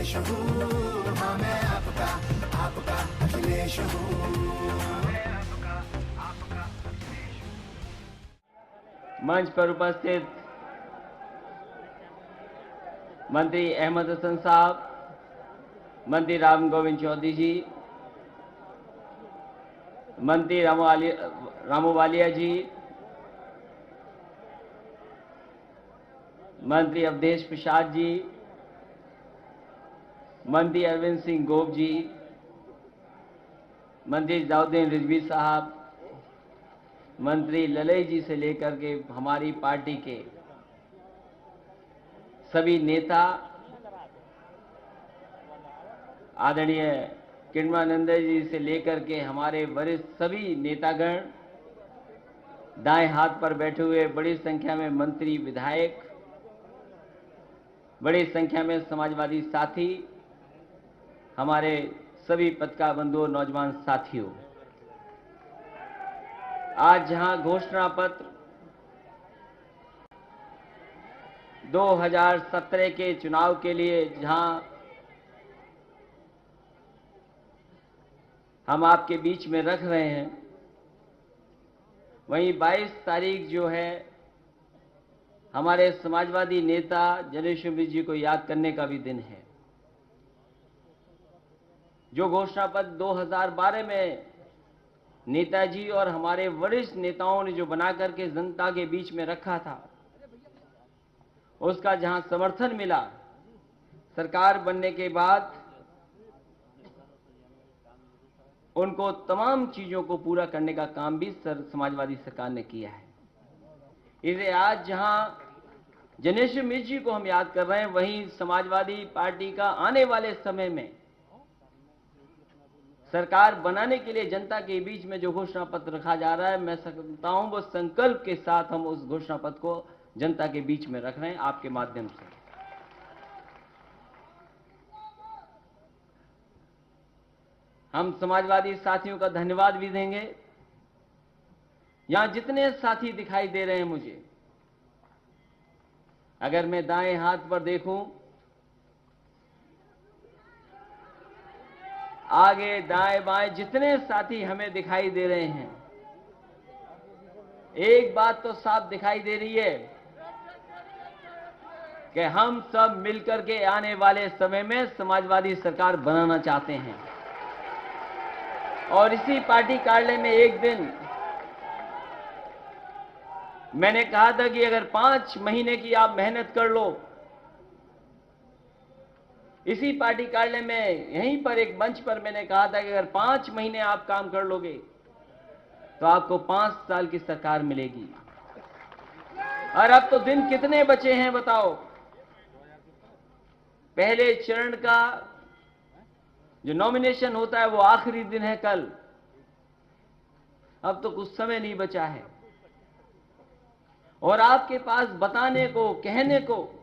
अखिलेश हूँ, हाँ मैं आपका अखिलेश हूँ। मंच पर उपस्थित मंत्री अहमद हसन साहब, मंत्री राम गोविंद चौधरी जी, मंत्री रामू वालिया जी, मंत्री अवधेश प्रसाद जी, मंत्री अरविंद सिंह गोप जी, मंत्री दाऊद्दीन रिजवी साहब, मंत्री ललई जी से लेकर के हमारी पार्टी के सभी नेता, आदरणीय किरणमानंद जी से लेकर के हमारे वरिष्ठ सभी नेतागण, दाएं हाथ पर बैठे हुए बड़ी संख्या में मंत्री, विधायक, बड़ी संख्या में समाजवादी साथी, हमारे सभी पत्रकार बंधुओं, नौजवान साथियों, आज जहां घोषणा पत्र 2017 के चुनाव के लिए जहां हम आपके बीच में रख रहे हैं, वहीं 22 तारीख जो है हमारे समाजवादी नेता जनेश्वर मिश्र जी को याद करने का भी दिन है। जो घोषणा पत्र 2012 में नेताजी और हमारे वरिष्ठ नेताओं ने जो बना करके जनता के बीच में रखा था, उसका जहां समर्थन मिला, सरकार बनने के बाद उनको तमाम चीजों को पूरा करने का काम भी समाजवादी सरकार ने किया है। इसे आज जहां जनेश्वर मिश्र जी को हम याद कर रहे हैं, वहीं समाजवादी पार्टी का आने वाले समय में सरकार बनाने के लिए जनता के बीच में जो घोषणा पत्र रखा जा रहा है, मैं समझता हूं वो संकल्प के साथ हम उस घोषणा पत्र को जनता के बीच में रख रहे हैं आपके माध्यम से। हम समाजवादी साथियों का धन्यवाद भी देंगे। यहां जितने साथी दिखाई दे रहे हैं मुझे, अगर मैं दाएं हाथ पर देखूं, आगे दाएं बाएं जितने साथी हमें दिखाई दे रहे हैं, एक बात तो साफ दिखाई दे रही है कि हम सब मिलकर के आने वाले समय में समाजवादी सरकार बनाना चाहते हैं। और इसी पार्टी कार्यालय में एक दिन मैंने कहा था कि अगर 5 महीने की आप मेहनत कर लो, इसी पार्टी कार्यालय में यहीं पर एक मंच पर मैंने कहा था कि अगर 5 महीने आप काम कर लोगे तो आपको 5 साल की सरकार मिलेगी। और अब तो दिन कितने बचे हैं बताओ। पहले चरण का जो नॉमिनेशन होता है वो आखिरी दिन है कल। अब तो कुछ समय नहीं बचा है और आपके पास बताने को, कहने को,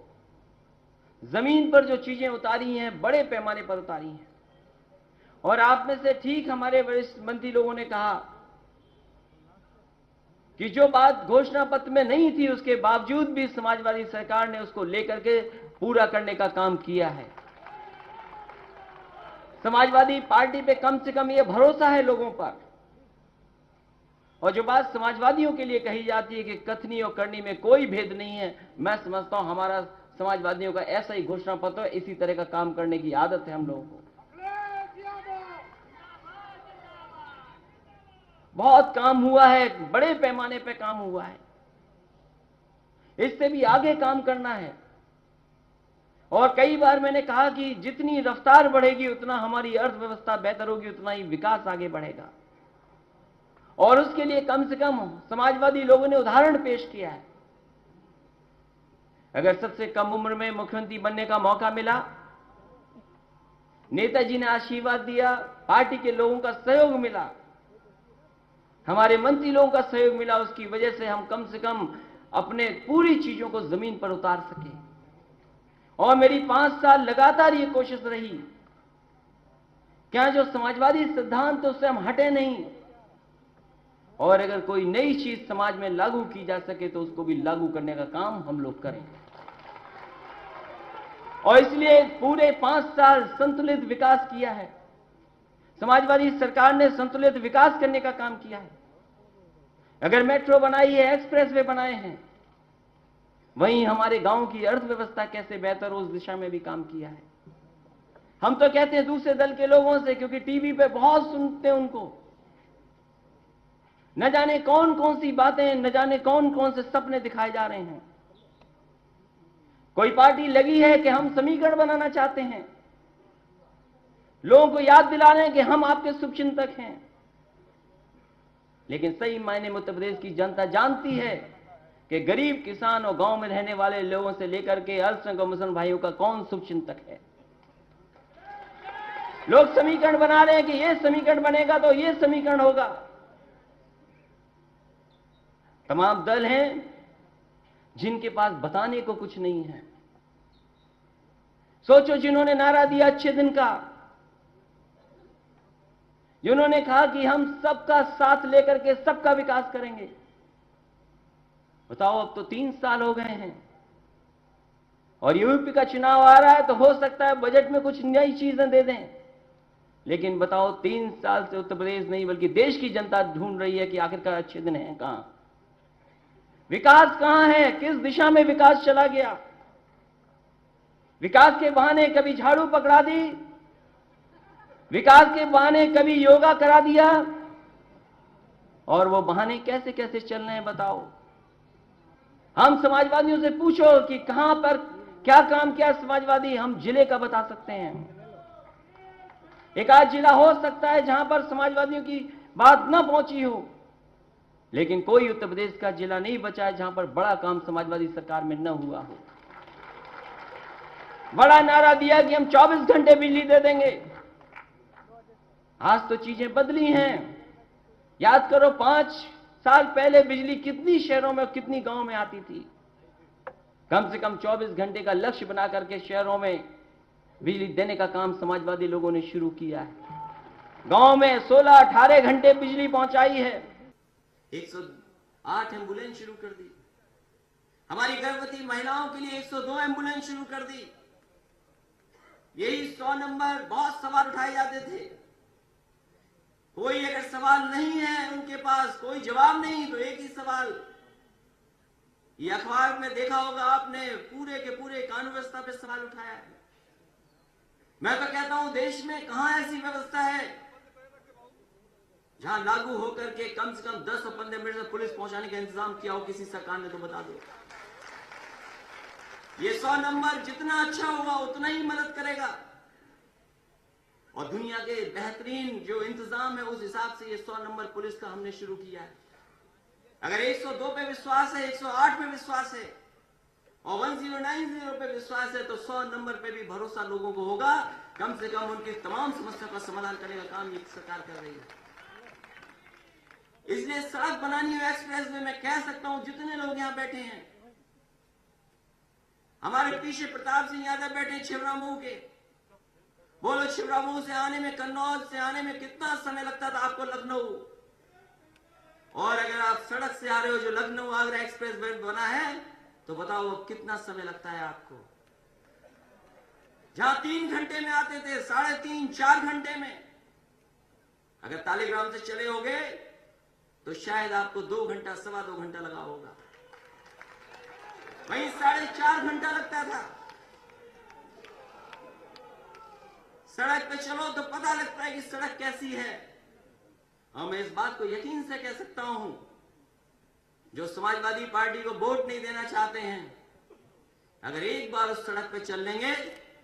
जमीन पर जो चीजें उतारी हैं बड़े पैमाने पर उतारी हैं। और आप में से ठीक हमारे वरिष्ठ मंत्री लोगों ने कहा कि जो बात घोषणा पत्र में नहीं थी उसके बावजूद भी समाजवादी सरकार ने उसको लेकर के पूरा करने का काम किया है। समाजवादी पार्टी पे कम से कम ये भरोसा है लोगों पर। और जो बात समाजवादियों के लिए कही जाती है कि कथनी और करनी में कोई भेद नहीं है, मैं समझता हूं हमारा समाजवादियों का ऐसा ही घोषणा पत्र है, इसी तरह का काम करने की आदत है हम लोगों को। बहुत काम हुआ है, बड़े पैमाने पे काम हुआ है, इससे भी आगे काम करना है। और कई बार मैंने कहा कि जितनी रफ्तार बढ़ेगी उतना हमारी अर्थव्यवस्था बेहतर होगी, उतना ही विकास आगे बढ़ेगा। और उसके लिए कम से कम समाजवादी लोगों ने उदाहरण पेश किया है। अगर सबसे कम उम्र में मुख्यमंत्री बनने का मौका मिला, नेताजी ने आशीर्वाद दिया, पार्टी के लोगों का सहयोग मिला, हमारे मंत्री लोगों का सहयोग मिला, उसकी वजह से हम कम से कम अपने पूरी चीजों को जमीन पर उतार सके। और मेरी 5 साल लगातार ये कोशिश रही, क्या जो समाजवादी सिद्धांत उससे हम हटे नहीं, और अगर कोई नई चीज समाज में लागू की जा सके तो उसको भी लागू करने का काम हम लोग करें। और इसलिए पूरे 5 साल संतुलित विकास किया है। समाजवादी सरकार ने संतुलित विकास करने का काम किया है। अगर मेट्रो बनाई है, एक्सप्रेसवे बनाए हैं, वहीं हमारे गांव की अर्थव्यवस्था कैसे बेहतर हो, उस दिशा में भी काम किया है। हम तो कहते हैं दूसरे दल के लोगों से, क्योंकि टीवी पे बहुत सुनते हैं उनको, न जाने कौन कौन सी बातें, न जाने कौन कौन से सपने दिखाए जा रहे हैं। कोई पार्टी लगी है कि हम समीकरण बनाना चाहते हैं, लोगों को याद दिला रहे हैं कि हम आपके शुभचिंतक हैं। लेकिन सही मायने में उत्तर प्रदेश की जनता जानती है कि गरीब किसान और गांव में रहने वाले लोगों से लेकर के अल्पसंख्यक और मुसलमान भाइयों का कौन शुभचिंतक है। लोग समीकरण बना रहे हैं कि ये समीकरण बनेगा तो ये समीकरण होगा। तमाम दल हैं जिनके पास बताने को कुछ नहीं है। सोचो, जिन्होंने नारा दिया अच्छे दिन का, जिन्होंने कहा कि हम सबका साथ लेकर के सबका विकास करेंगे, बताओ अब तो 3 साल हो गए हैं और यूपी का चुनाव आ रहा है, तो हो सकता है बजट में कुछ नई चीजें दे दें। लेकिन बताओ 3 साल से उत्तर प्रदेश नहीं बल्कि देश की जनता ढूंढ रही है कि आखिरकार अच्छे दिन हैं कहां, विकास कहां है, किस दिशा में विकास चला गया। विकास के बहाने कभी झाड़ू पकड़ा दी, विकास के बहाने कभी योगा करा दिया, और वो बहाने कैसे कैसे चल रहे हैं बताओ। हम समाजवादियों से पूछो कि कहां पर क्या काम किया समाजवादी, हम जिले का बता सकते हैं। एक आध जिला हो सकता है जहां पर समाजवादियों की बात न पहुंची हो, लेकिन कोई उत्तर प्रदेश का जिला नहीं बचा है जहां पर बड़ा काम समाजवादी सरकार में न हुआ हो। बड़ा नारा दिया कि हम 24 घंटे बिजली दे देंगे। आज तो चीजें बदली हैं। याद करो 5 साल पहले बिजली कितनी शहरों में और कितनी गांव में आती थी। कम से कम 24 घंटे का लक्ष्य बना करके शहरों में बिजली देने का काम समाजवादी लोगों ने शुरू किया है। गांव में 16-18 घंटे बिजली पहुंचाई है। 108 एम्बुलेंस शुरू कर दी। हमारी गर्भवती महिलाओं के लिए 102 एम्बुलेंस शुरू कर दी। यही 100 नंबर, बहुत सवाल उठाए जाते थे। कोई अगर सवाल नहीं है उनके पास, कोई जवाब नहीं, तो एक ही सवाल। ये अखबार में देखा होगा आपने, पूरे के पूरे कानून व्यवस्था पे सवाल उठाया है। मैं तो कहता हूं देश में कहां ऐसी व्यवस्था है जहां लागू होकर के कम से कम 10 और 15 मिनट में पुलिस पहुंचाने का इंतजाम किया हो किसी सरकार ने, तो बता दो। ये 100 नंबर जितना अच्छा होगा उतना ही मदद करेगा, और दुनिया के बेहतरीन जो इंतजाम है उस हिसाब से ये 100 नंबर पुलिस का हमने शुरू किया है। अगर 102 पे विश्वास है, 108 पे विश्वास है और 1090 पे विश्वास है, तो 100 नंबर पे भी भरोसा लोगों को होगा। कम से कम उनकी तमाम समस्या का समाधान करने का काम ये सरकार कर रही है। इसलिए सड़क बनानी हो एक्सप्रेस वे, मैं कह सकता हूं जितने लोग यहां बैठे हैं, हमारे पीछे प्रताप सिंह यादव बैठे छिबरामऊ के, बोलो छिबरामऊ से आने में, कन्नौज से आने में कितना समय लगता था आपको लखनऊ, और अगर आप सड़क से आ रहे हो जो लखनऊ आगरा एक्सप्रेस वे बना है, तो बताओ अब कितना समय लगता है आपको। जहां 3 घंटे में आते थे, 3.5-4 घंटे में, अगर तालीग्राम से चले होगे तो शायद आपको 2 घंटा, 2.25 घंटा लगा होगा। वहीं 4.5 घंटा लगता था। सड़क पे चलो तो पता लगता है कि सड़क कैसी है। और मैं इस बात को यकीन से कह सकता हूं, जो समाजवादी पार्टी को वोट नहीं देना चाहते हैं, अगर एक बार उस सड़क पे चल लेंगे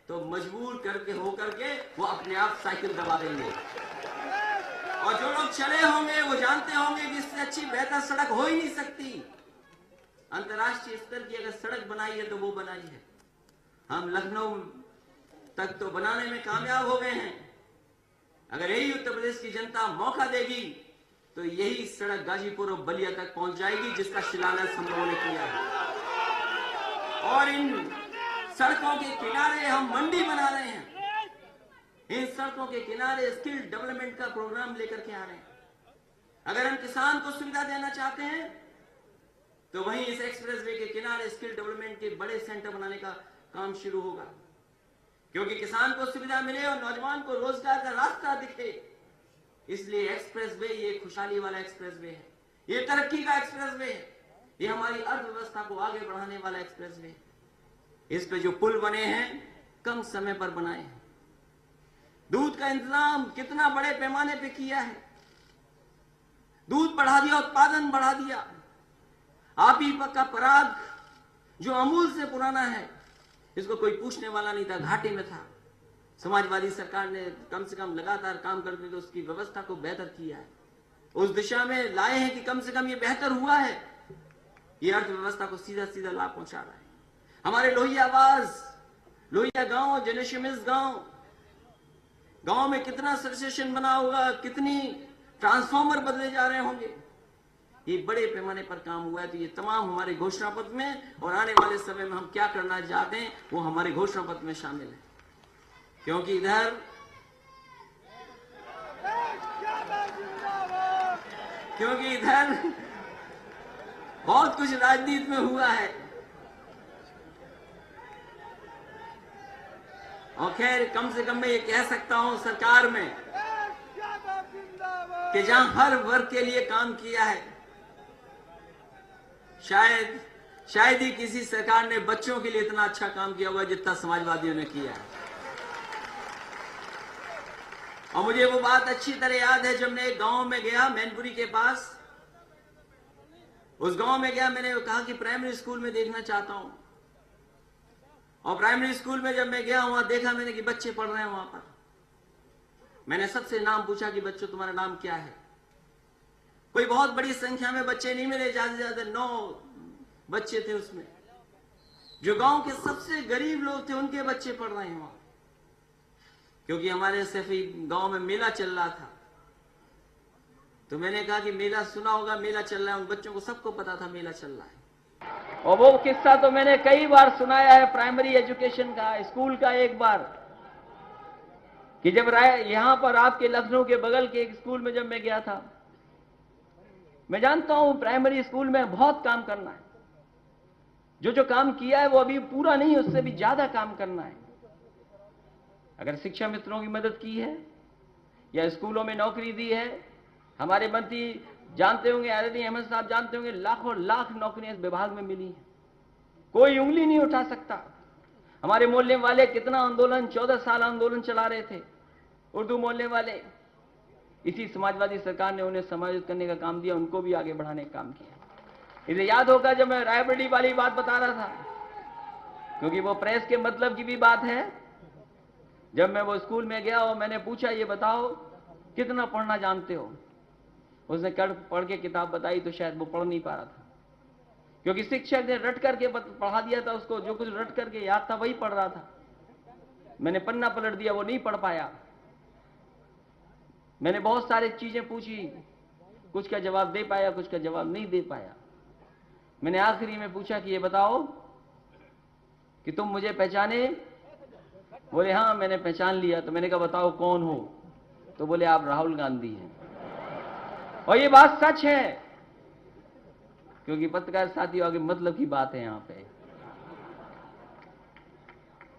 तो मजबूर करके होकर के वो अपने आप साइकिल दबा देंगे। और जो लोग चले होंगे वो जानते होंगे कि इससे अच्छी बेहतर सड़क हो ही नहीं सकती। अंतर्राष्ट्रीय स्तर की अगर सड़क बनाई है तो वो बनाई है। हम लखनऊ तक तो बनाने में कामयाब हो गए हैं। अगर यही उत्तर प्रदेश की जनता मौका देगी तो यही सड़क गाजीपुर और बलिया तक पहुंच जाएगी, जिसका शिलान्यास हम लोगों ने किया है। और इन सड़कों के किनारे हम मंडी बना रहे हैं। इन सड़कों के किनारे स्किल डेवलपमेंट का प्रोग्राम लेकर के आ रहे हैं। अगर हम किसान को सुविधा देना चाहते हैं तो वहीं इस एक्सप्रेसवे के किनारे स्किल डेवलपमेंट के बड़े सेंटर बनाने का काम शुरू होगा। क्योंकि किसान को सुविधा मिले और नौजवान को रोजगार का रास्ता दिखे, इसलिए एक्सप्रेस वे ये खुशहाली वाला एक्सप्रेस वे है, ये तरक्की का एक्सप्रेस वे है, ये हमारी अर्थव्यवस्था को आगे बढ़ाने वाला एक्सप्रेस वे है। इस पे जो पुल बने हैं कम समय पर बनाए हैं। दूध का इंतजाम कितना बड़े पैमाने पे किया है, दूध बढ़ा दिया, उत्पादन बढ़ा दिया। आप ही का पराग जो अमूल से पुराना है, इसको कोई पूछने वाला नहीं था, घाटे में था। समाजवादी सरकार ने कम से कम लगातार काम करके तो उसकी व्यवस्था को बेहतर किया है, उस दिशा में लाए हैं कि कम से कम ये बेहतर हुआ है, ये अर्थव्यवस्था को सीधा सीधा लाभ पहुंचा रहा है। हमारे लोहिया आवाज, लोहिया गांव, जनशमिस गांव में कितना सबस्टेशन बना होगा, कितनी ट्रांसफार्मर बदले जा रहे होंगे, ये बड़े पैमाने पर काम हुआ है। तो ये तमाम हमारे घोषणा पत्र में और आने वाले समय में हम क्या करना चाहते हैं वो हमारे घोषणा पत्र में शामिल है। क्योंकि इधर बहुत कुछ राजनीति में हुआ है। और खैर कम से कम मैं ये कह सकता हूं सरकार में कि जहां हर वर्ग के लिए काम किया है, शायद ही किसी सरकार ने बच्चों के लिए इतना अच्छा काम किया होगा जितना समाजवादियों ने किया है। और मुझे वो बात अच्छी तरह याद है, जब मैं एक गांव में गया मैनपुरी के पास, उस गांव में गया, मैंने कहा कि प्राइमरी स्कूल में देखना चाहता हूं। और प्राइमरी स्कूल में जब मैं गया, वहां देखा मैंने कि बच्चे पढ़ रहे हैं वहां पर। मैंने सबसे नाम पूछा कि बच्चों तुम्हारा नाम क्या है। कोई बहुत बड़ी संख्या में बच्चे नहीं मिले, ज्यादा से ज्यादा 9 बच्चे थे उसमें। जो गांव के सबसे गरीब लोग थे उनके बच्चे पढ़ रहे हैं वहां, क्योंकि हमारे सफी गांव में मेला चल रहा था। तो मैंने कहा कि मेला सुना होगा, मेला चल रहा है, उन बच्चों को सबको पता था मेला चल रहा है। और वो किस्सा तो मैंने कई बार सुनाया है प्राइमरी एजुकेशन का, स्कूल का। एक बार कि जब यहां पर आपके लखनऊ के बगल के एक स्कूल में जब मैं गया था, मैं जानता हूं प्राइमरी स्कूल में बहुत काम करना है। जो काम किया है वो अभी पूरा नहीं, उससे भी ज्यादा काम करना है। अगर शिक्षा मित्रों की मदद की है या स्कूलों में नौकरी दी है, हमारे मंत्री जानते होंगे, आदरणीय अहमद साहब जानते होंगे, लाखों लाख नौकरियां इस विभाग में मिली हैं, कोई उंगली नहीं उठा सकता। हमारे मोहल्ले वाले कितना आंदोलन, 14 साल आंदोलन चला रहे थे, उर्दू मोहल्ले वाले। इसी समाजवादी सरकार ने उन्हें समायोजित करने का काम दिया, उनको भी आगे बढ़ाने का काम किया। इसे याद होगा जब मैं रायबरेली वाली बात बता रहा था, क्योंकि वो प्रेस के मतलब की भी बात है। जब मैं वो स्कूल में गया और मैंने पूछा ये बताओ कितना पढ़ना जानते हो, उसने पढ़ के किताब बताई तो शायद वो पढ़ नहीं पा रहा था, क्योंकि शिक्षक ने रट करके पढ़ा दिया था उसको, जो कुछ रट करके याद था वही पढ़ रहा था। मैंने पन्ना पलट दिया, वो नहीं पढ़ पाया। मैंने बहुत सारी चीजें पूछी, कुछ का जवाब दे पाया, कुछ का जवाब नहीं दे पाया। मैंने आखिरी में पूछा कि ये बताओ कि तुम मुझे पहचाने? बोले हाँ मैंने पहचान लिया। तो मैंने कहा बताओ कौन हो? तो बोले आप राहुल गांधी हैं। और ये बात सच है, क्योंकि पत्रकार साथियों आगे मतलब की बात है यहां पे।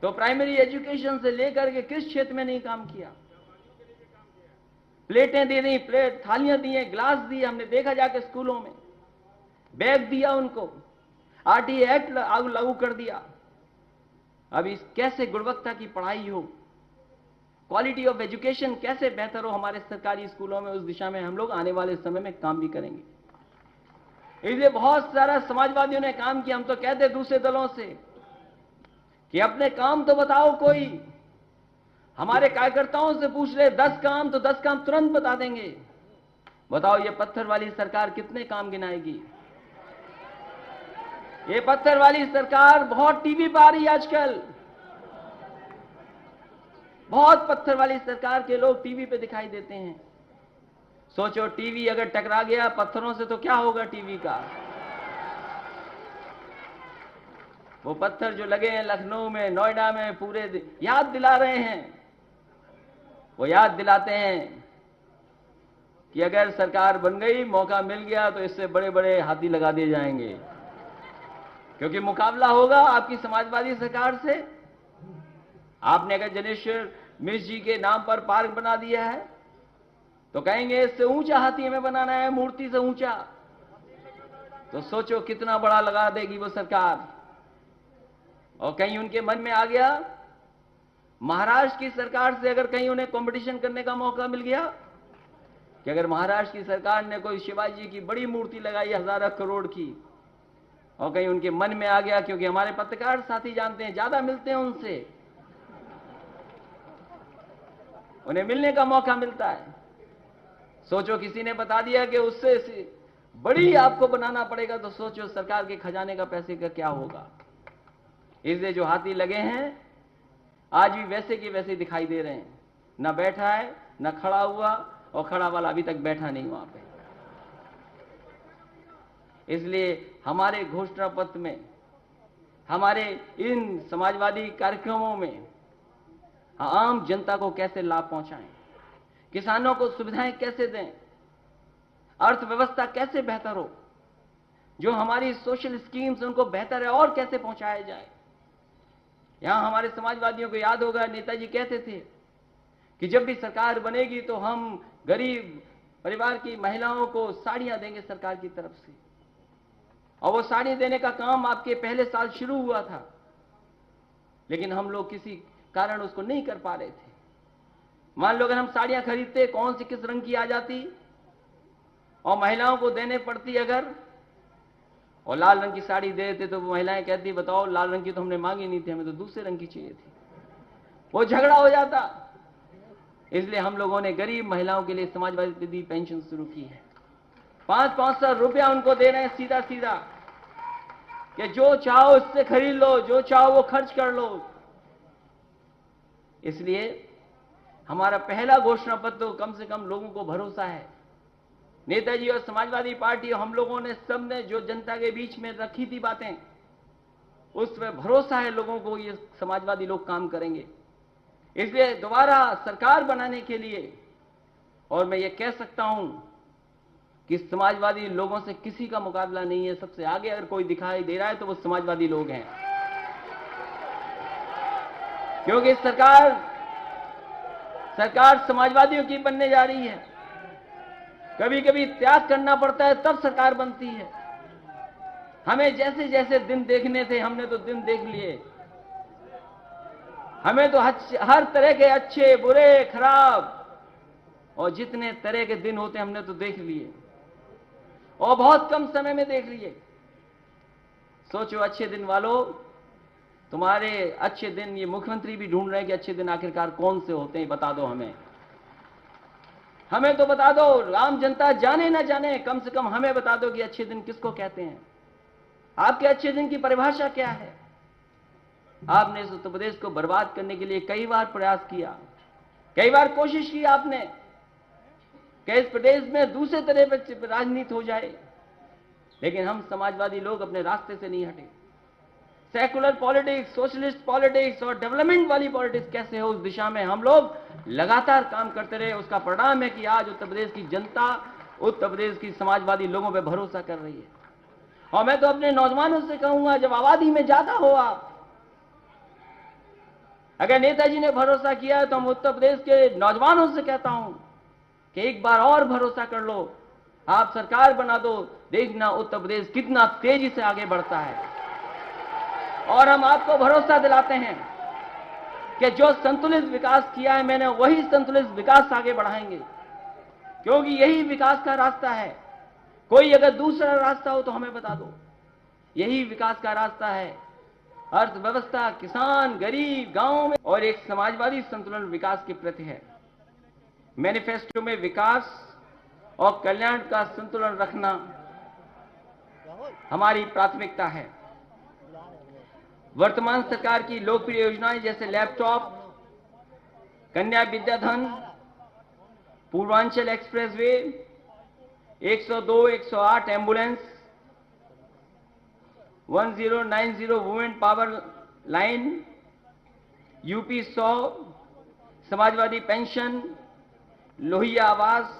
तो प्राइमरी एजुकेशन से लेकर के किस क्षेत्र में नहीं काम किया। प्लेटें दे दी, प्लेट थालियां दी हैं, गिलास दिए, हमने देखा जाके स्कूलों में, बैग दिया उनको, आरटीए एक्ट लागू कर दिया। अभी कैसे गुणवत्ता की पढ़ाई हो, क्वालिटी ऑफ एजुकेशन कैसे बेहतर हो हमारे सरकारी स्कूलों में, उस दिशा में हम लोग आने वाले समय में काम भी करेंगे। इसलिए बहुत सारा समाजवादियों ने काम किया। हम तो कहते दूसरे दलों से कि अपने काम तो बताओ कोई। हमारे कार्यकर्ताओं से पूछ ले 10 काम, तो 10 काम तुरंत बता देंगे। बताओ ये पत्थर वाली सरकार कितने काम गिनाएगी? ये पत्थर वाली सरकार बहुत टीवी पर आ रही है आजकल, बहुत पत्थर वाली सरकार के लोग टीवी पे दिखाई देते हैं। सोचो टीवी अगर टकरा गया पत्थरों से तो क्या होगा टीवी का। वो पत्थर जो लगे हैं लखनऊ में, नोएडा में, पूरे याद दिला रहे हैं। वो याद दिलाते हैं कि अगर सरकार बन गई, मौका मिल गया तो इससे बड़े बड़े हाथी लगा दिए जाएंगे, क्योंकि मुकाबला होगा आपकी समाजवादी सरकार से। आपने अगर जनेश्वर मिश्र जी के नाम पर पार्क बना दिया है तो कहेंगे इससे ऊंचा हाथी हमें बनाना है, मूर्ति से ऊंचा। तो सोचो कितना बड़ा लगा देगी वो सरकार। और कहीं उनके मन में आ गया महाराष्ट्र की सरकार से अगर कहीं उन्हें कंपटीशन करने का मौका मिल गया कि अगर महाराष्ट्र की सरकार ने कोई शिवाजी की बड़ी मूर्ति लगाई हजारों करोड़ की, और कहीं उनके मन में आ गया, क्योंकि हमारे पत्रकार साथी जानते हैं ज्यादा मिलते हैं उनसे, उन्हें मिलने का मौका मिलता है। सोचो किसी ने बता दिया कि उससे बड़ी आपको बनाना पड़ेगा, तो सोचो सरकार के खजाने का पैसे का क्या होगा। इसलिए जो हाथी लगे हैं आज भी वैसे के वैसे दिखाई दे रहे हैं, ना बैठा है ना खड़ा हुआ, और खड़ा वाला अभी तक बैठा नहीं वहां पे। इसलिए हमारे घोषणा पत्र में, हमारे इन समाजवादी कार्यक्रमों में आम जनता को कैसे लाभ पहुंचाएं, किसानों को सुविधाएं कैसे दें, अर्थव्यवस्था कैसे बेहतर हो, जो हमारी सोशल स्कीम्स उनको बेहतर है और कैसे पहुंचाया जाए। यहां हमारे समाजवादियों को याद होगा नेताजी कहते थे कि जब भी सरकार बनेगी तो हम गरीब परिवार की महिलाओं को साड़ियां देंगे सरकार की तरफ से। और वो साड़ी देने का काम आपके पहले साल शुरू हुआ था, लेकिन हम लोग किसी कारण उसको नहीं कर पा रहे थे। मान लो अगर हम साड़ियां खरीदते, कौन सी किस रंग की आ जाती और महिलाओं को देने पड़ती अगर, और लाल रंग की साड़ी दे देते तो वो महिलाएं कहती बताओ लाल रंग की तो हमने मांगी नहीं थी, हमें तो दूसरे रंग की चाहिए थी। वो झगड़ा हो जाता। इसलिए हम लोगों ने गरीब महिलाओं के लिए समाजवादी पेंशन शुरू की है। 500 रुपया उनको दे रहे हैं सीधा सीधा, कि जो चाहो इससे खरीद लो, जो चाहो वो खर्च कर लो। इसलिए हमारा पहला घोषणा पत्र तो कम से कम लोगों को भरोसा है। नेताजी और समाजवादी पार्टी हम लोगों ने सबने जो जनता के बीच में रखी थी बातें, उसमें भरोसा है लोगों को, ये समाजवादी लोग काम करेंगे। इसलिए दोबारा सरकार बनाने के लिए, और मैं ये कह सकता हूं कि समाजवादी लोगों से किसी का मुकाबला नहीं है। सबसे आगे अगर कोई दिखाई दे रहा है तो वो समाजवादी लोग हैं, क्योंकि सरकार समाजवादियों की बनने जा रही है। कभी कभी त्याग करना पड़ता है तब सरकार बनती है। हमें जैसे जैसे दिन देखने थे हमने तो दिन देख लिए। हमें तो हर तरह के अच्छे बुरे खराब और जितने तरह के दिन होते हमने तो देख लिए, और बहुत कम समय में देख लिए। सोचो अच्छे दिन वालों, तुम्हारे अच्छे दिन ये मुख्यमंत्री भी ढूंढ रहे हैं कि अच्छे दिन आखिरकार कौन से होते हैं, बता दो हमें तो बता दो। आम जनता जाने ना जाने, कम से कम हमें बता दो कि अच्छे दिन किसको कहते हैं। आपके अच्छे दिन की परिभाषा क्या है? आपने इस उत्तर प्रदेश को बर्बाद करने के लिए कई बार प्रयास किया, कई बार कोशिश की आपने कि इस प्रदेश में दूसरे तरह पर राजनीति हो जाए, लेकिन हम समाजवादी लोग अपने रास्ते से नहीं हटे। सेकुलर पॉलिटिक्स, सोशलिस्ट पॉलिटिक्स और डेवलपमेंट वाली पॉलिटिक्स कैसे हो, उस दिशा में हम लोग लगातार काम करते रहे। उसका परिणाम है कि आज उत्तर प्रदेश की जनता, उत्तर प्रदेश की समाजवादी लोगों पर भरोसा कर रही है। और मैं तो अपने नौजवानों से कहूंगा, जब आबादी में ज्यादा हो आप, अगर नेताजी ने भरोसा किया तो हम उत्तर प्रदेश के नौजवानों से कहता हूं कि एक बार और भरोसा कर लो, आप सरकार बना दो, देखना उत्तर प्रदेश कितना तेजी से आगे बढ़ता है। और हम आपको भरोसा दिलाते हैं कि जो संतुलित विकास किया है मैंने, वही संतुलित विकास आगे बढ़ाएंगे, क्योंकि यही विकास का रास्ता है। कोई अगर दूसरा रास्ता हो तो हमें बता दो, यही विकास का रास्ता है। अर्थव्यवस्था, किसान, गरीब, गांव में, और एक समाजवादी संतुलन विकास के प्रति है। मैनिफेस्टो में विकास और कल्याण का संतुलन रखना हमारी प्राथमिकता है। वर्तमान सरकार की लोकप्रिय योजनाएं जैसे laptop, Kanya Vidyadhan, Purvanchal expressway, 102, 108 ambulance, 1090 women power line, UP 100, Samajwadi pension, Lohia Awas,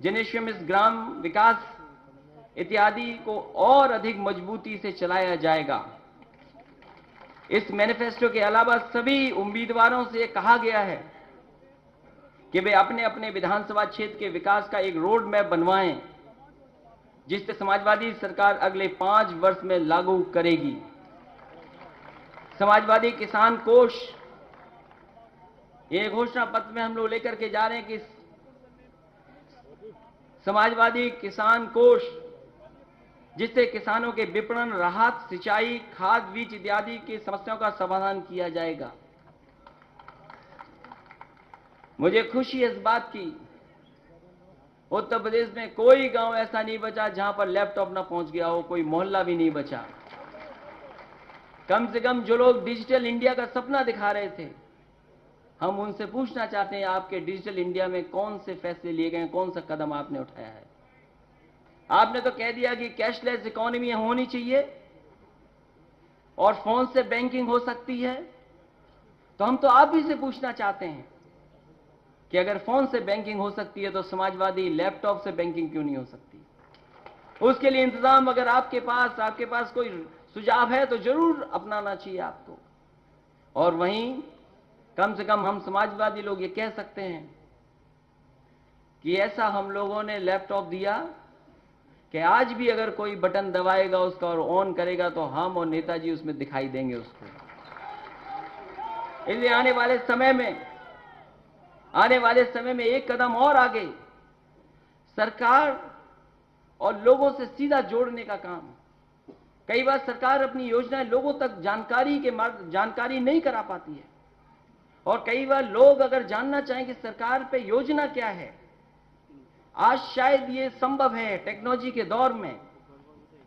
Janeshwar मिश्र ग्राम विकास इत्यादि को और अधिक मजबूती से चलाया जाएगा। इस मैनिफेस्टो के अलावा सभी उम्मीदवारों से कहा गया है कि वे अपने अपने विधानसभा क्षेत्र के विकास का एक रोड मैप बनवाएं, जिसे समाजवादी सरकार अगले 5 वर्ष में लागू करेगी। समाजवादी किसान कोष, ये घोषणा पत्र में हम लोग लेकर के जा रहे हैं कि समाजवादी किसान कोष, जिससे किसानों के विपणन, राहत, सिंचाई, खाद, बीज इत्यादि की समस्याओं का समाधान किया जाएगा। मुझे खुशी है इस बात की, उत्तर प्रदेश में कोई गांव ऐसा नहीं बचा जहां पर लैपटॉप ना पहुंच गया हो, कोई मोहल्ला भी नहीं बचा। कम से कम जो लोग डिजिटल इंडिया का सपना दिखा रहे थे, हम उनसे पूछना चाहते हैं, आपके डिजिटल इंडिया में कौन से फैसले लिए गए, कौन सा कदम आपने उठाया है? आपने तो कह दिया कि कैशलेस इकोनॉमी होनी चाहिए और फोन से बैंकिंग हो सकती है। तो हम तो आप ही से पूछना चाहते हैं कि अगर फोन से बैंकिंग हो सकती है तो समाजवादी लैपटॉप से बैंकिंग क्यों नहीं हो सकती? उसके लिए इंतजाम अगर आपके पास कोई सुझाव है तो जरूर अपनाना चाहिए आपको। और वहीं कम से कम हम समाजवादी लोग ये कह सकते हैं कि ऐसा हम लोगों ने लैपटॉप दिया कि आज भी अगर कोई बटन दबाएगा उसका और ऑन करेगा तो हम और नेताजी उसमें दिखाई देंगे उसको। इसलिए आने वाले समय में एक कदम और आगे सरकार और लोगों से सीधा जोड़ने का काम। कई बार सरकार अपनी योजनाएं लोगों तक जानकारी नहीं करा पाती है, और कई बार लोग अगर जानना चाहें कि सरकार पे योजना क्या है, आज शायद ये संभव है टेक्नोलॉजी के दौर में,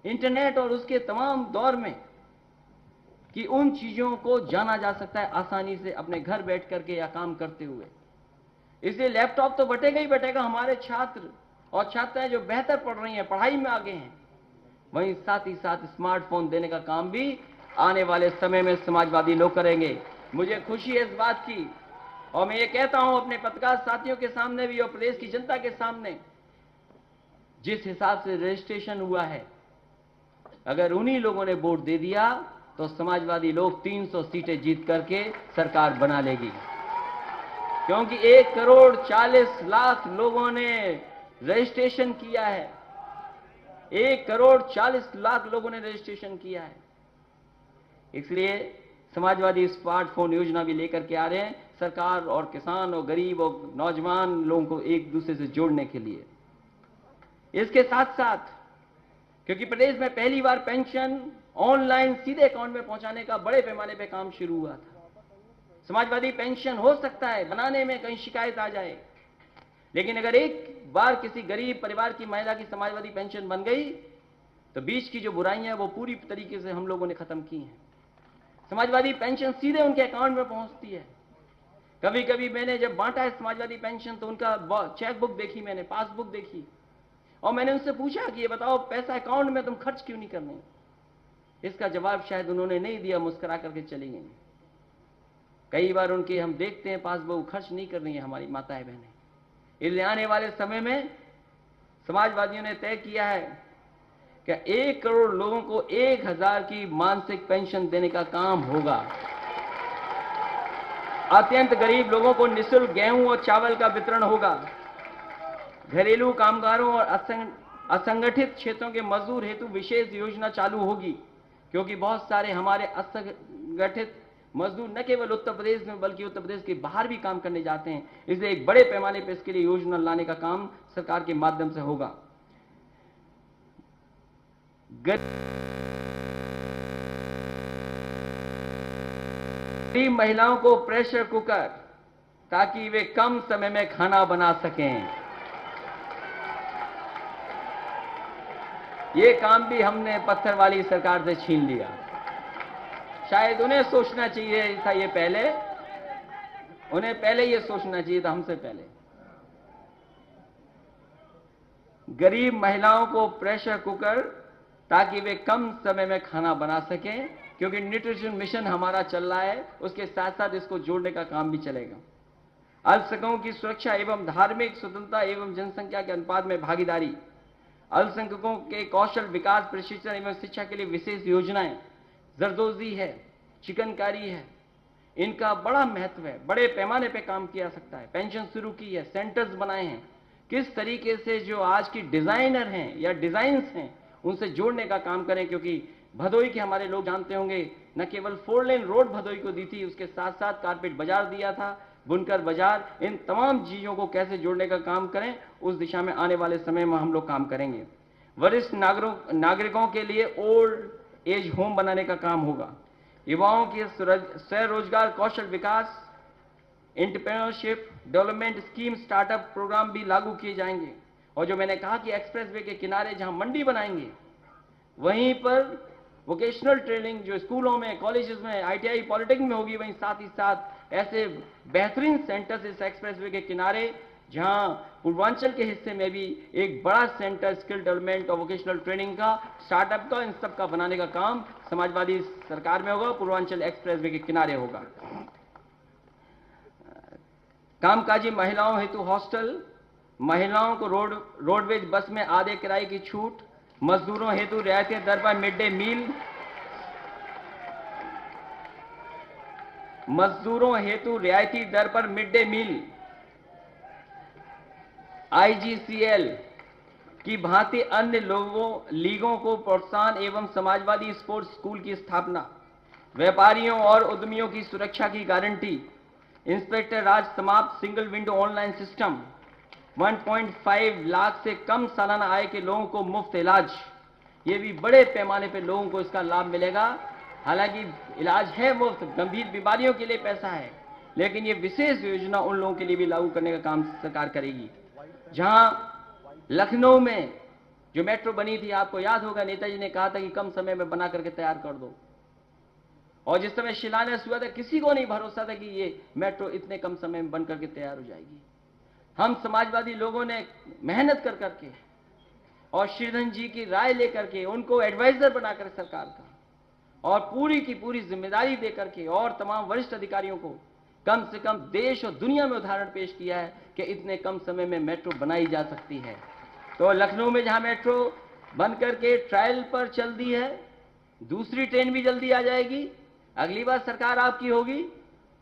इंटरनेट और उसके तमाम दौर में, कि उन चीजों को जाना जा सकता है आसानी से अपने घर बैठ करके या काम करते हुए। इसलिए लैपटॉप तो बटेगा ही बटेगा। हमारे छात्र और छात्राएं जो बेहतर पढ़ रही हैं, पढ़ाई में आगे हैं, वहीं साथ ही साथ स्मार्टफोन देने का काम भी आने वाले समय में समाजवादी लोग करेंगे। मुझे खुशी है इस बात की, और मैं ये कहता हूं अपने पत्रकार साथियों के सामने भी और प्रदेश की जनता के सामने, जिस हिसाब से रजिस्ट्रेशन हुआ है, अगर उन्हीं लोगों ने वोट दे दिया तो समाजवादी लोग 300 सीटें जीत करके सरकार बना लेगी। क्योंकि 1,40,00,000 लोगों ने रजिस्ट्रेशन किया है। 1,40,00,000 लोगों ने रजिस्ट्रेशन किया है। इसलिए समाजवादी स्मार्टफोन योजना भी लेकर के आ रहे हैं, सरकार और किसान और गरीब और नौजवान लोगों को एक दूसरे से जोड़ने के लिए। इसके साथ साथ, क्योंकि प्रदेश में पहली बार पेंशन ऑनलाइन सीधे अकाउंट में पहुंचाने का बड़े पैमाने पर काम शुरू हुआ था। समाजवादी पेंशन हो सकता है बनाने में कहीं शिकायत आ जाए, लेकिन अगर एक बार किसी गरीब परिवार की महिला की समाजवादी पेंशन बन गई तो बीच की जो बुराइयां हैं वो पूरी तरीके से हम लोगों ने खत्म की हैं। समाजवादी पेंशन सीधे उनके अकाउंट में पहुंचती है। कभी कभी मैंने जब बांटा है समाजवादी पेंशन तो उनका चेक बुक देखी, मैंने पासबुक देखी, और मैंने उनसे पूछा कि ये बताओ पैसा अकाउंट में तुम खर्च क्यों नहीं करने? इसका जवाब शायद उन्होंने नहीं दिया, मुस्कुरा करके चली गई। कई बार उनके हम देखते हैं पासबुक खर्च नहीं कर रही है हमारी माताएं बहनें। इसलिए आने वाले समय में समाजवादियों ने तय किया है कि 1 करोड़ लोगों को 1,000 की मासिक पेंशन देने का काम होगा। अत्यंत गरीब लोगों को निःशुल्क गेहूं और चावल का वितरण होगा। घरेलू कामगारों और असंगठित क्षेत्रों के मजदूर हेतु विशेष योजना चालू होगी, क्योंकि बहुत सारे हमारे असंगठित मजदूर न केवल उत्तर प्रदेश में बल्कि उत्तर प्रदेश के बाहर भी काम करने जाते हैं। इसलिए एक बड़े पैमाने पर इसके लिए योजना लाने का काम सरकार के माध्यम से होगा। गरीब महिलाओं को प्रेशर कुकर, ताकि वे कम समय में खाना बना सकें, ये काम भी हमने पत्थर वाली सरकार से छीन लिया। शायद उन्हें सोचना चाहिए था ये पहले, उन्हें पहले ये सोचना चाहिए था हमसे पहले। गरीब महिलाओं को प्रेशर कुकर, ताकि वे कम समय में खाना बना सकें, क्योंकि न्यूट्रिशन मिशन हमारा चल रहा है, उसके साथ साथ इसको जोड़ने का काम भी चलेगा। अल्पसंख्यकों की सुरक्षा एवं धार्मिक स्वतंत्रता एवं जनसंख्या के अनुपात में भागीदारी, अल्पसंख्यकों के कौशल विकास, प्रशिक्षण एवं शिक्षा के लिए विशेष योजनाएं, जरदोजी है। चिकनकारी है, इनका बड़ा महत्व है, बड़े पैमाने पे काम किया सकता है। पेंशन शुरू की है, सेंटर्स बनाए हैं, किस तरीके से जो आज की डिजाइनर हैं या डिजाइन्स हैं उनसे जोड़ने का काम करें, क्योंकि भदोई के हमारे लोग जानते होंगे न केवल 4 लेन रोड भदोई को दी थी, उसके साथ साथ कारपेट बाजार दिया था, बुनकर बाजार, इन तमाम चीजों को कैसे जोड़ने का काम करें उस दिशा में आने वाले समय में हम लोग काम करेंगे। वरिष्ठ नागरिकों के लिए ओल्ड एज होम बनाने का काम होगा। युवाओं के स्वरोजगार, कौशल विकास, entrepreneurship development scheme, startup programme भी लागू किए जाएंगे। और जो मैंने कहा कि एक्सप्रेसवे के किनारे जहां मंडी बनाएंगे, वहीं पर वोकेशनल ट्रेनिंग जो स्कूलों में, कॉलेजेस में, ITI, पॉलिटेक्निक में होगी, वहीं साथ ही साथ ऐसे बेहतरीन सेंटर्स इस एक्सप्रेसवे के किनारे, जहां पूर्वांचल के हिस्से में भी एक बड़ा सेंटर स्किल डेवलपमेंट और वोकेशनल ट्रेनिंग का, स्टार्टअप का, इन सब का बनाने का काम समाजवादी सरकार में होगा, पूर्वांचल एक्सप्रेसवे के किनारे होगा। कामकाजी महिलाओं हेतु हॉस्टल, महिलाओं को रोडवेज बस में आधे किराए की छूट, मजदूरों हेतु रियायती दर पर मिड डे मील, मजदूरों हेतु रियायती दर पर मिड डे मील, IGCL की भांति अन्य लीगों को प्रोत्साहन एवं समाजवादी स्पोर्ट्स स्कूल की स्थापना, व्यापारियों और उद्यमियों की सुरक्षा की गारंटी, इंस्पेक्टर राज समाप्त, single window online system, 1.5 lakh से कम सालाना आय के लोगों को मुफ्त इलाज, ये भी बड़े पैमाने पर लोगों को इसका लाभ मिलेगा। हालांकि इलाज है मुफ्त, गंभीर बीमारियों के लिए पैसा है, लेकिन ये विशेष योजना उन लोगों के लिए भी लागू करने का काम सरकार करेगी। जहां लखनऊ में जो मेट्रो बनी थी, आपको याद होगा नेताजी ने कहा था कि कम समय में बना करके तैयार कर दो, और जिस समय शिलान्यास हुआ था किसी को नहीं भरोसा था कि ये मेट्रो इतने कम समय में बन करके तैयार हो जाएगी। हम समाजवादी लोगों ने मेहनत कर करके और श्रीधर जी की राय लेकर के, उनको एडवाइजर बनाकर सरकार का, और पूरी की पूरी जिम्मेदारी देकर के, और तमाम वरिष्ठ अधिकारियों को कम से कम देश और दुनिया में उदाहरण पेश किया है कि इतने कम समय में मेट्रो बनाई जा सकती है। तो लखनऊ में जहां मेट्रो बन करके ट्रायल पर चल दी है, दूसरी ट्रेन भी जल्दी आ जाएगी। अगली बार सरकार आपकी होगी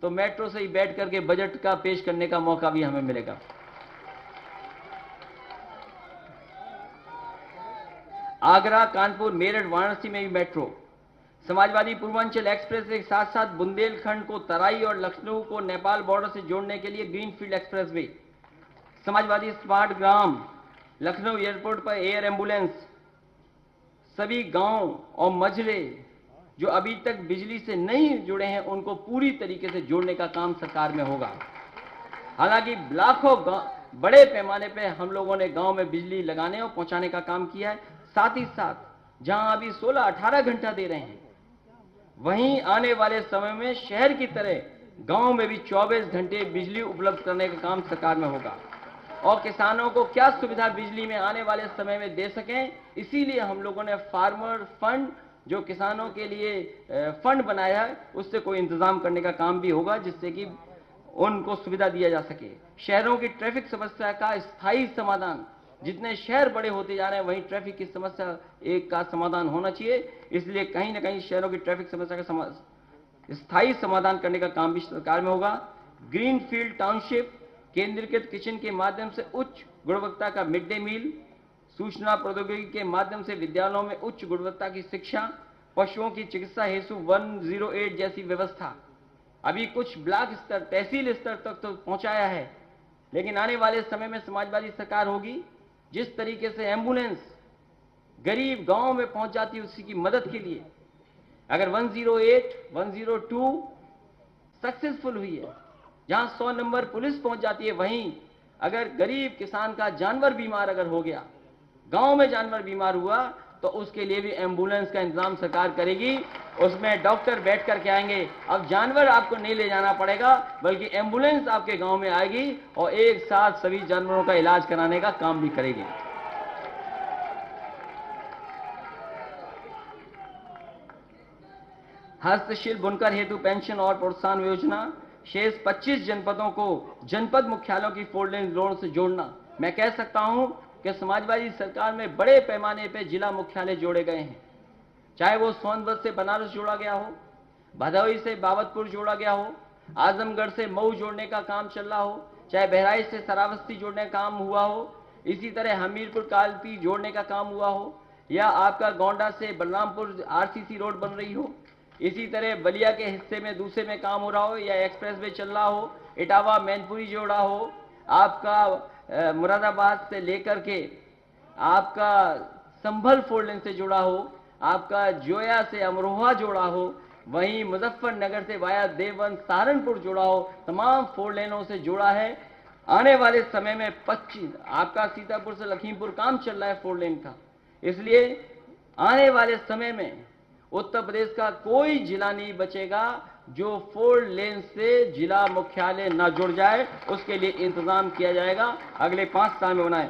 तो मेट्रो से ही बैठ करके बजट का पेश करने का मौका भी हमें मिलेगा। आगरा, कानपुर, मेरठ, वाराणसी में भी मेट्रो, समाजवादी पूर्वांचल एक्सप्रेस के साथ साथ बुंदेलखंड को तराई और लखनऊ को नेपाल बॉर्डर से जोड़ने के लिए ग्रीनफील्ड एक्सप्रेसवे, समाजवादी स्मार्ट ग्राम, लखनऊ एयरपोर्ट पर एयर एम्बुलेंस, सभी गांव और मजरे जो अभी तक बिजली से नहीं जुड़े हैं उनको पूरी तरीके से जोड़ने का काम सरकार में होगा। हालांकि लाखों बड़े पैमाने पे हम लोगों ने गांव में बिजली लगाने और पहुंचाने का काम किया है। साथ ही साथ जहां अभी 16-18 घंटा दे रहे हैं, वहीं आने वाले समय में शहर की तरह गांव में भी 24 घंटे बिजली उपलब्ध करने का काम सरकार में होगा। और किसानों को क्या सुविधा बिजली में आने वाले समय में दे सकें, इसीलिए हम लोगों ने फार्मर फंड, जो किसानों के लिए फंड बनाया है, उससे कोई इंतजाम करने का काम भी होगा जिससे कि उनको सुविधा दिया जा सके। शहरों की ट्रैफिक समस्या का स्थायी समाधान, जितने शहर बड़े होते जा रहे हैं वहीं ट्रैफिक की समस्या एक का समाधान होना चाहिए, इसलिए कहीं ना कहीं शहरों की ट्रैफिक समस्या का स्थायी समाधान करने का काम भी सरकार में होगा। ग्रीनफील्ड टाउनशिप, केंद्रीकृत किचन के माध्यम से उच्च गुणवत्ता का मिड डे मील, सूचना प्रौद्योगिकी के माध्यम से विद्यालयों में उच्च गुणवत्ता की शिक्षा, पशुओं की चिकित्सा हेतु 108 जैसी व्यवस्था। अभी कुछ ब्लॉक स्तर, तहसील स्तर तक तो पहुंचाया है, लेकिन आने वाले समय में समाजवादी सरकार होगी, जिस तरीके से एम्बुलेंस गरीब गांव में पहुंच जाती है उसी की मदद के लिए, अगर 108, 102 सक्सेसफुल हुई है, जहां 100 नंबर पुलिस पहुंच जाती है, वहीं अगर गरीब किसान का जानवर बीमार अगर हो गया, गांव में जानवर बीमार हुआ, तो उसके लिए भी एम्बुलेंस का इंतजाम सरकार करेगी। उसमें डॉक्टर बैठ करके आएंगे। अब जानवर आपको नहीं ले जाना पड़ेगा, बल्कि एम्बुलेंस आपके गांव में आएगी और एक साथ सभी जानवरों का इलाज कराने का काम भी करेगी। हस्तशिल्प बुनकर हेतु पेंशन और प्रोत्साहन योजना, शेष 25 जनपदों को जनपद मुख्यालयों की 4 लेन रोड से जोड़ना। मैं कह सकता हूं कि समाजवादी सरकार में बड़े पैमाने पर जिला मुख्यालय जोड़े गए हैं, चाहे वो सोनभद्र से बनारस जोड़ा गया हो, भदोही से बाबतपुर जोड़ा गया हो, आजमगढ़ से मऊ जोड़ने का काम चल रहा हो, चाहे बहराइच से श्रावस्ती जोड़ने का काम हुआ हो, इसी तरह हमीरपुर कालपी जोड़ने का काम हुआ हो, या आपका गोंडा से बलरामपुर आरसीसी रोड बन रही हो, इसी तरह बलिया के हिस्से में दूसरे में काम हो रहा हो, या एक्सप्रेस वे चल रहा हो, इटावा मैनपुरी जोड़ा हो, आपका मुरादाबाद से लेकर के आपका संभल फोर लेन से जुड़ा हो, आपका जोया से अमरोहा जोड़ा हो, वहीं मुजफ्फरनगर से वाया देवबंद सहारनपुर जोड़ा हो, तमाम फोर लेनों से जुड़ा है। आने वाले समय में 25 आपका सीतापुर से लखीमपुर काम चल रहा है फोर लेन का। इसलिए आने वाले समय में उत्तर प्रदेश का कोई जिला नहीं बचेगा जो फोर लेन से जिला मुख्यालय न जुड़ जाए, उसके लिए इंतजाम किया जाएगा अगले 5 साल में बनाए।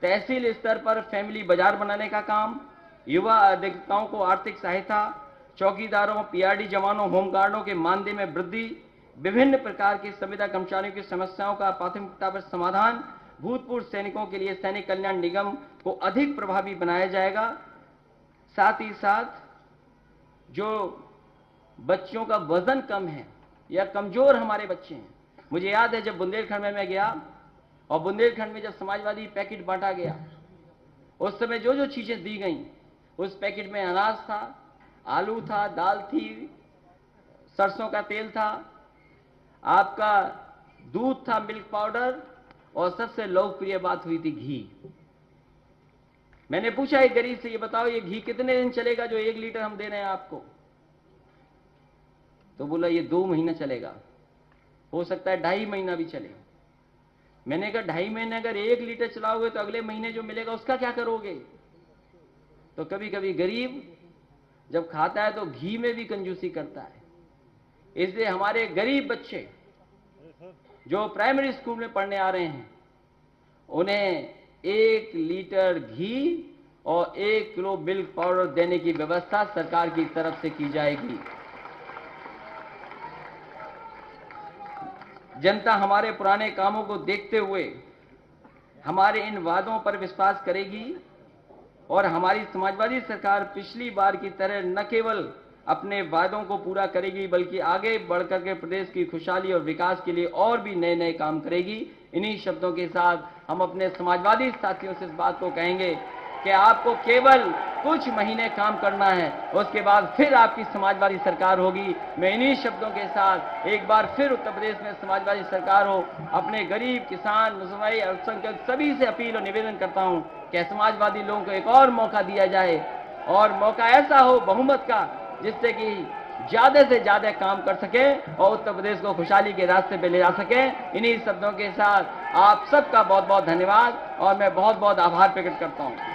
तहसील स्तर पर फैमिली बाजार बनाने का काम, युवा अधिवक्ताओं को आर्थिक सहायता, चौकीदारों, पीआरडी जवानों, होमगार्डों के मानदेय में वृद्धि, विभिन्न प्रकार की संविदा कर्मचारियों की समस्याओं का प्राथमिकता पर समाधान, भूतपूर्व सैनिकों के लिए सैनिक कल्याण निगम को अधिक प्रभावी बनाया जाएगा। साथ ही साथ जो बच्चों का वजन कम है या कमजोर हमारे बच्चे हैं, मुझे याद है जब बुंदेलखंड में मैं गया और बुंदेलखंड में जब समाजवादी पैकेट बांटा गया, उस समय जो जो चीजें दी गई उस पैकेट में अनाज था, आलू था, दाल थी, सरसों का तेल था, आपका दूध था, मिल्क पाउडर, और सबसे लोकप्रिय बात हुई थी घी। मैंने पूछा एक गरीब से, ये बताओ ये घी कितने दिन चलेगा जो 1 लीटर हम दे रहे हैं आपको? तो बोला ये 2 महीना चलेगा, हो सकता है 2.5 महीना भी चले। मैंने कहा 2.5 महीने अगर 1 लीटर चलाओगे तो अगले महीने जो मिलेगा उसका क्या करोगे? तो कभी कभी गरीब जब खाता है तो घी में भी कंजूसी करता है। इसलिए हमारे गरीब बच्चे जो प्राइमरी स्कूल में पढ़ने आ रहे हैं, उन्हें 1 लीटर घी और 1 किलो मिल्क पाउडर देने की व्यवस्था सरकार की तरफ से की जाएगी। जनता हमारे पुराने कामों को देखते हुए हमारे इन वादों पर विश्वास करेगी और हमारी समाजवादी सरकार पिछली बार की तरह न केवल अपने वादों को पूरा करेगी बल्कि आगे बढ़कर के प्रदेश की खुशहाली और विकास के लिए और भी नए नए काम करेगी। इन्हीं शब्दों के साथ हम अपने समाजवादी साथियों से इस बात को कहेंगे कि आपको केवल कुछ महीने काम करना है, उसके बाद फिर आपकी समाजवादी सरकार होगी। मैं इन्हीं शब्दों के साथ एक बार फिर उत्तर प्रदेश में समाजवादी सरकार हो, अपने गरीब, किसान, मुसलमान, अल्पसंख्यक सभी से अपील और निवेदन करता हूं कि समाजवादी लोगों को एक और मौका दिया जाए, और मौका ऐसा हो बहुमत का जिससे कि ज्यादा से ज्यादा काम कर सके और उत्तर प्रदेश को खुशहाली के रास्ते पे ले जा सके। इन्हीं शब्दों के साथ आप सबका बहुत बहुत धन्यवाद और मैं बहुत बहुत आभार प्रकट करता हूं।